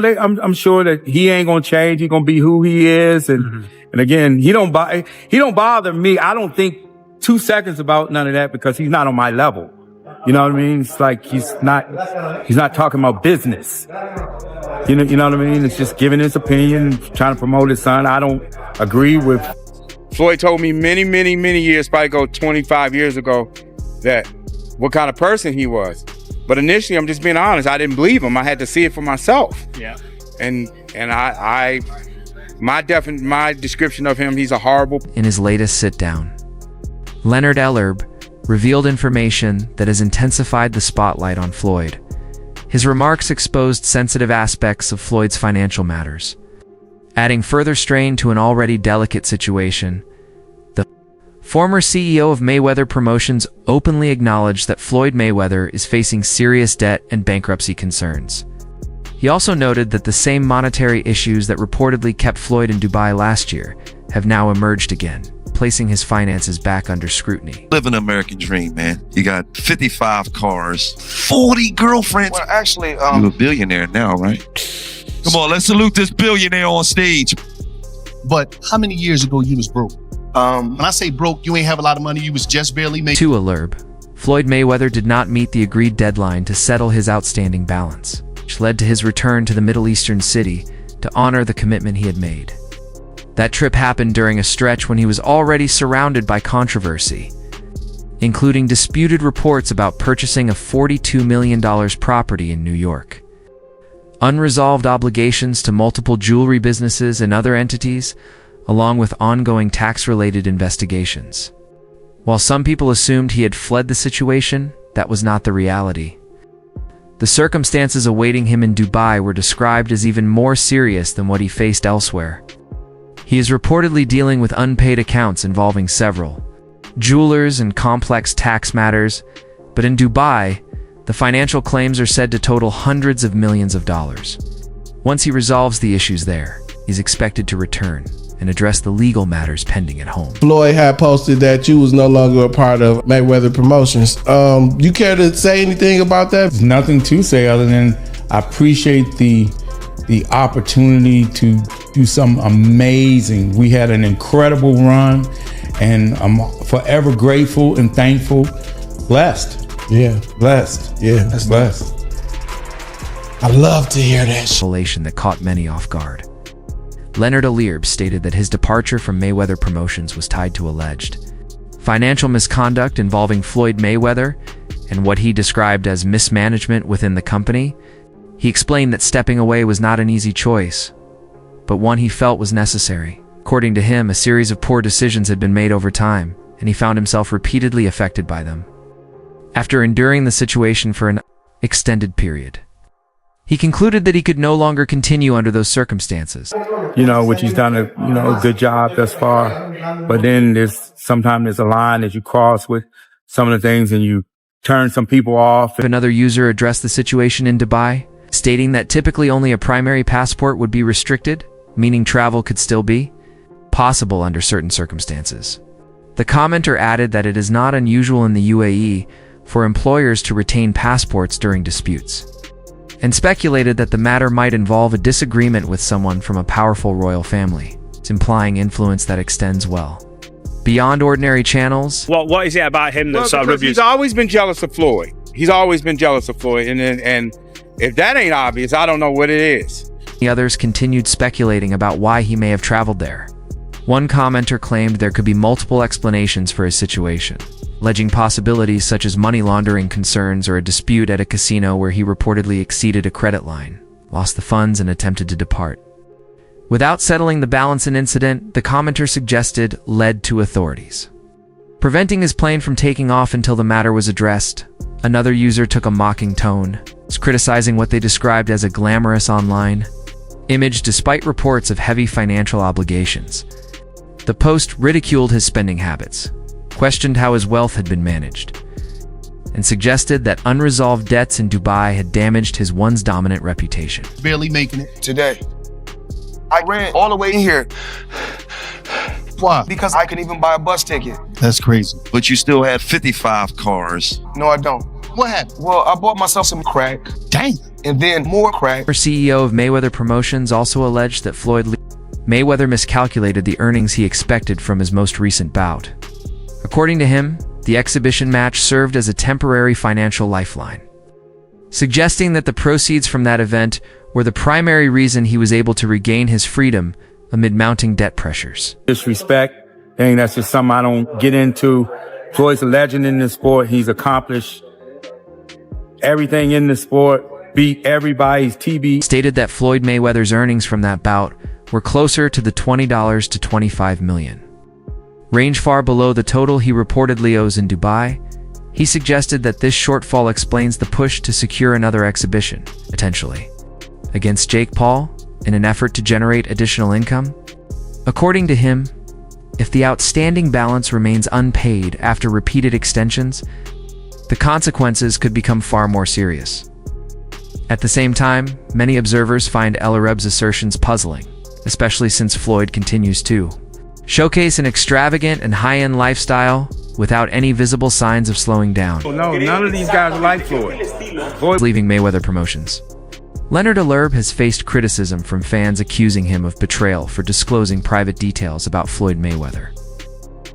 So I'm sure that he ain't gonna change. He gonna be who he is. And again, he don't bother me. I don't think 2 seconds about none of that because he's not on my level. You know what I mean? It's like he's not talking about business. You know what I mean? It's just giving his opinion, trying to promote his son. I don't agree with. Floyd told me many years, probably 25 years ago, that what kind of person he was. But initially, I'm just being honest. I didn't believe him. I had to see it for myself. Yeah. And my description of him, he's a horrible. In his latest sit-down, Leonard Ellerbe revealed information that has intensified the spotlight on Floyd. His remarks exposed sensitive aspects of Floyd's financial matters, adding further strain to an already delicate situation. The former CEO of Mayweather Promotions openly acknowledged that Floyd Mayweather is facing serious debt and bankruptcy concerns. He also noted that the same monetary issues that reportedly kept Floyd in Dubai last year have now emerged again, placing his finances back under scrutiny. Live an American dream, man. You got 55 cars, 40 girlfriends. Well, actually, you're a billionaire now, right? Come on, let's salute this billionaire on stage. But how many years ago you was broke? When I say broke, you ain't have a lot of money, you was just barely making. To Ellerbe, Floyd Mayweather did not meet the agreed deadline to settle his outstanding balance, which led to his return to the Middle Eastern city to honor the commitment he had made. That trip happened during a stretch when he was already surrounded by controversy, including disputed reports about purchasing a $42 million property in New York, unresolved obligations to multiple jewelry businesses and other entities, along with ongoing tax-related investigations. While some people assumed he had fled the situation, that was not the reality. The circumstances awaiting him in Dubai were described as even more serious than what he faced elsewhere. He is reportedly dealing with unpaid accounts involving several jewelers and complex tax matters, but in Dubai, the financial claims are said to total hundreds of millions of dollars. Once he resolves the issues there, he's expected to return and address the legal matters pending at home. Floyd had posted that you was no longer a part of Mayweather Promotions. You care to say anything about that? There's nothing to say other than I appreciate the opportunity to do something amazing. We had an incredible run, and I'm forever grateful and thankful. Blessed. Yeah. Blessed. Yeah. That's blessed. I love to hear that. Revelation that caught many off guard. Leonard Ellerbe stated that his departure from Mayweather Promotions was tied to alleged financial misconduct involving Floyd Mayweather and what he described as mismanagement within the company. He explained that stepping away was not an easy choice, but one he felt was necessary. According to him, a series of poor decisions had been made over time, and he found himself repeatedly affected by them. After enduring the situation for an extended period, he concluded that he could no longer continue under those circumstances. Which he's done a good job thus far. But then sometimes there's a line that you cross with some of the things and you turn some people off. Another user addressed the situation in Dubai, stating that typically only a primary passport would be restricted, meaning travel could still be possible under certain circumstances. The commenter added that it is not unusual in the UAE for employers to retain passports during disputes, and speculated that the matter might involve a disagreement with someone from a powerful royal family, implying influence that extends well beyond ordinary channels. What is it about him that sort of rubs? He's always been jealous of Floyd. And if that ain't obvious, I don't know what it is. The others continued speculating about why he may have traveled there. One commenter claimed there could be multiple explanations for his situation, alleging possibilities such as money laundering concerns or a dispute at a casino where he reportedly exceeded a credit line, lost the funds, and attempted to depart. Without settling the balance, an incident, the commenter suggested, led to authorities preventing his plane from taking off until the matter was addressed. Another user took a mocking tone, criticizing what they described as a glamorous online image despite reports of heavy financial obligations. The post ridiculed his spending habits, questioned how his wealth had been managed, and suggested that unresolved debts in Dubai had damaged his once dominant reputation. Barely making it. Today, I ran all the way in here. Why? Because I couldn't even buy a bus ticket. That's crazy. But you still had 55 cars. No, I don't. What happened? Well, I bought myself some crack. Dang. and then more crack. Former CEO of Mayweather Promotions also alleged that Mayweather miscalculated the earnings he expected from his most recent bout. According to him, the exhibition match served as a temporary financial lifeline, suggesting that the proceeds from that event were the primary reason he was able to regain his freedom amid mounting debt pressures. Disrespect, and that's just something I don't get into. Floyd's a legend in the sport. He's accomplished everything in the sport, beat everybody's TB. Stated that Floyd Mayweather's earnings from that bout were closer to the $20 to $25 million. Range far below the total he reportedly owes in Dubai. He suggested that this shortfall explains the push to secure another exhibition, potentially, against Jake Paul in an effort to generate additional income. According to him, if the outstanding balance remains unpaid after repeated extensions, the consequences could become far more serious. At the same time, many observers find El Arab's assertions puzzling, especially since Floyd continues to showcase an extravagant and high-end lifestyle without any visible signs of slowing down. No, none of these guys are like Floyd. Floyd leaving Mayweather Promotions. Leonard Alerb has faced criticism from fans accusing him of betrayal for disclosing private details about Floyd Mayweather.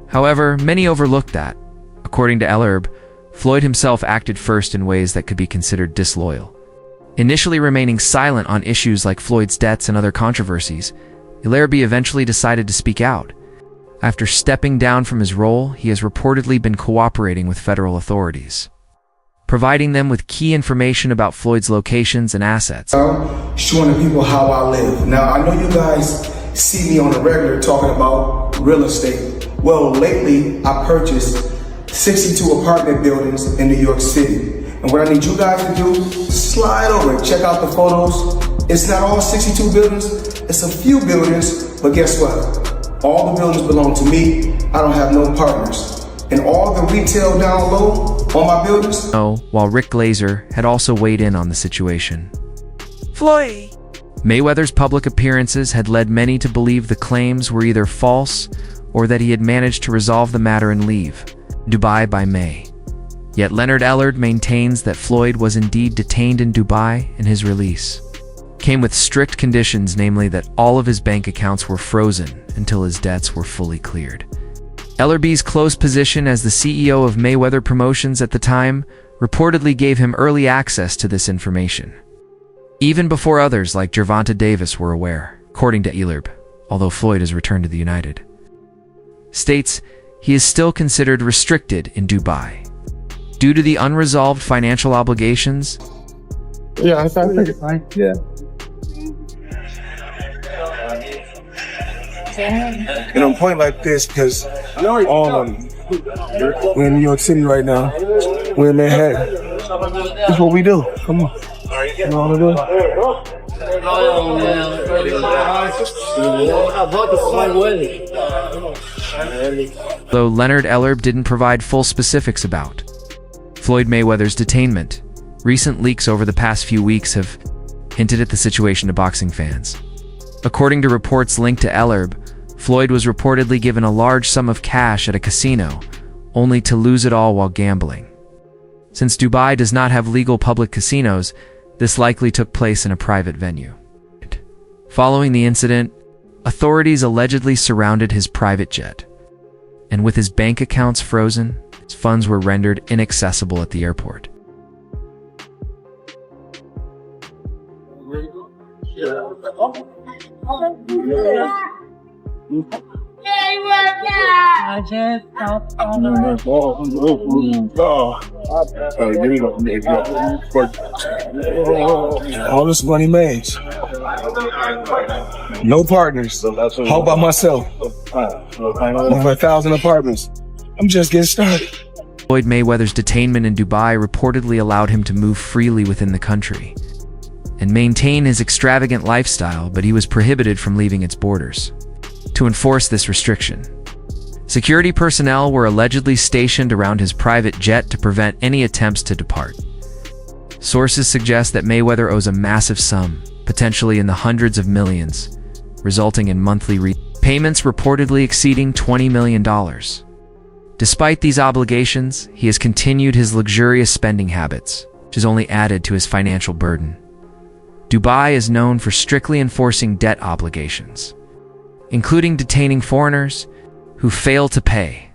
However, many overlooked that. According to Alerb, Floyd himself acted first in ways that could be considered disloyal. Initially remaining silent on issues like Floyd's debts and other controversies, Alerb eventually decided to speak out. After stepping down from his role, he has reportedly been cooperating with federal authorities, providing them with key information about Floyd's locations and assets. Showing the people how I live. Now, I know you guys see me on the regular talking about real estate. Well, lately, I purchased 62 apartment buildings in New York City. And what I need you guys to do, slide over and check out the photos. It's not all 62 buildings, it's a few buildings, but guess what? All the buildings belong to me. I don't have no partners. And all the retail down low on my buildings. While Rick Glazer had also weighed in on the situation. Floyd Mayweather's public appearances had led many to believe the claims were either false or that he had managed to resolve the matter and leave Dubai by May. Yet Leonard Alerb maintains that Floyd was indeed detained in Dubai, and his release came with strict conditions, namely that all of his bank accounts were frozen until his debts were fully cleared. Ellerby's close position as the CEO of Mayweather Promotions at the time reportedly gave him early access to this information, even before others like Gervonta Davis were aware. According to Alerb, although Floyd has returned to the United States, he is still considered restricted in Dubai due to the unresolved financial obligations. Yeah, I think it's fine. Yeah. And I'm pointing like this because we're in New York City right now. We're in Manhattan. That's what we do. Come on. You know what I'm doing? Though Leonard Alerb didn't provide full specifics about Floyd Mayweather's detainment, recent leaks over the past few weeks have hinted at the situation to boxing fans. According to reports linked to Alerb, Floyd was reportedly given a large sum of cash at a casino, only to lose it all while gambling. Since Dubai does not have legal public casinos, this likely took place in a private venue. Following the incident, authorities allegedly surrounded his private jet, and with his bank accounts frozen, his funds were rendered inaccessible at the airport. All this money made. No partners. All by myself. Over 1,000 apartments. I'm just getting started. Floyd Mayweather's detainment in Dubai reportedly allowed him to move freely within the country and maintain his extravagant lifestyle, but he was prohibited from leaving its borders. To enforce this restriction, security personnel were allegedly stationed around his private jet to prevent any attempts to depart. Sources suggest that Mayweather owes a massive sum, potentially in the hundreds of millions, resulting in monthly payments reportedly exceeding $20 million. Despite these obligations, he has continued his luxurious spending habits, which has only added to his financial burden. Dubai is known for strictly enforcing debt obligations, including detaining foreigners who fail to pay.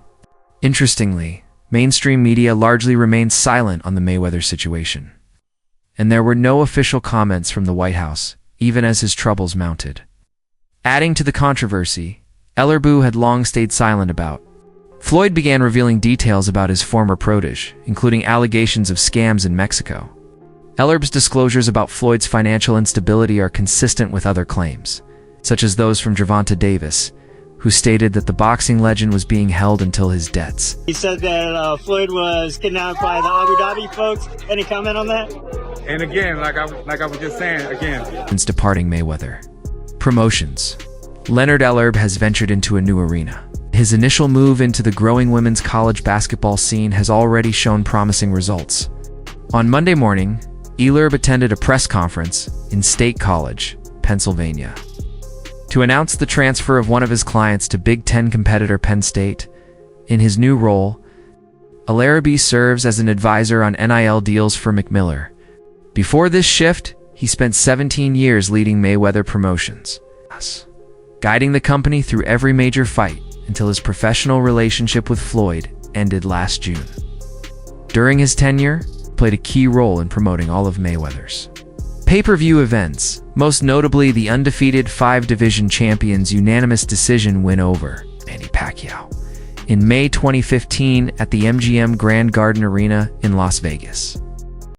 Interestingly, mainstream media largely remained silent on the Mayweather situation, and there were no official comments from the White House, even as his troubles mounted. Adding to the controversy, Ellerbe had long stayed silent about. Floyd began revealing details about his former protege, including allegations of scams in Mexico. Ellerbe's disclosures about Floyd's financial instability are consistent with other claims, such as those from Gervonta Davis, who stated that the boxing legend was being held until his debts. He said that Floyd was kidnapped by the Abu Dhabi folks. Any comment on that? And again, like I was just saying, Since departing Mayweather. Promotions. Leonard Ellerbe has ventured into a new arena. His initial move into the growing women's college basketball scene has already shown promising results. On Monday morning, Ellerbe attended a press conference in State College, Pennsylvania, to announce the transfer of one of his clients to Big Ten competitor Penn State. In his new role, Ellerbe serves as an advisor on NIL deals for McMillan. Before this shift, he spent 17 years leading Mayweather Promotions, guiding the company through every major fight until his professional relationship with Floyd ended last June. During his tenure, he played a key role in promoting all of Mayweather's pay-per-view events, most notably the undefeated 5-division champions' unanimous decision win over Manny Pacquiao in May 2015 at the MGM Grand Garden Arena in Las Vegas.